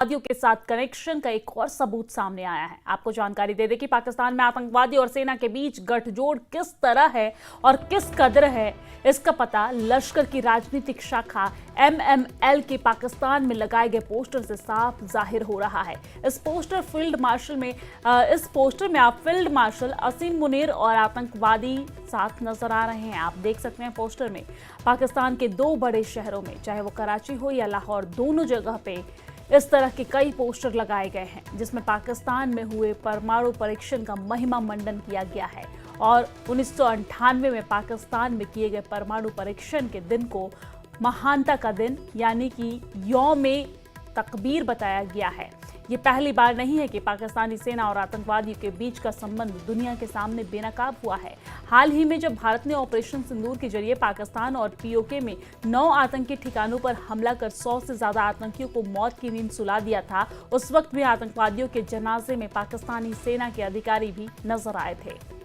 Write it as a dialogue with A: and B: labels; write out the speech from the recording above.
A: आतंकवादियों के साथ कनेक्शन का एक और सबूत सामने आया है। आपको जानकारी दे दें कि पाकिस्तान में आतंकवादी और सेना के बीच गठजोड़ किस तरह है और किस कदर है, इसका पता लश्कर की राजनीतिक शाखा MML के पाकिस्तान में लगाए गए पोस्टर से साफ जाहिर हो रहा है। इस पोस्टर में आप फील्ड मार्शल असीम मुनीर और आतंकवादी साथ नजर आ रहे हैं। आप देख सकते हैं पोस्टर में पाकिस्तान के दो बड़े शहरों में, चाहे वो कराची हो या लाहौर, दोनों जगह पे इस तरह के कई पोस्टर लगाए गए हैं जिसमें पाकिस्तान में हुए परमाणु परीक्षण का महिमा मंडन किया गया है और 1998 में पाकिस्तान में किए गए परमाणु परीक्षण के दिन को महानता का दिन यानी कि यौम तकबीर बताया गया है। ये पहली बार नहीं है कि पाकिस्तानी सेना और आतंकवादियों के बीच का संबंध दुनिया के सामने बेनकाब हुआ है। हाल ही में जब भारत ने ऑपरेशन सिंदूर के जरिए पाकिस्तान और POK में 9 आतंकी ठिकानों पर हमला कर 100 से ज्यादा आतंकियों को मौत की नींद सुला दिया था, उस वक्त भी आतंकवादियों के जनाजे में पाकिस्तानी सेना के अधिकारी भी नजर आए थे।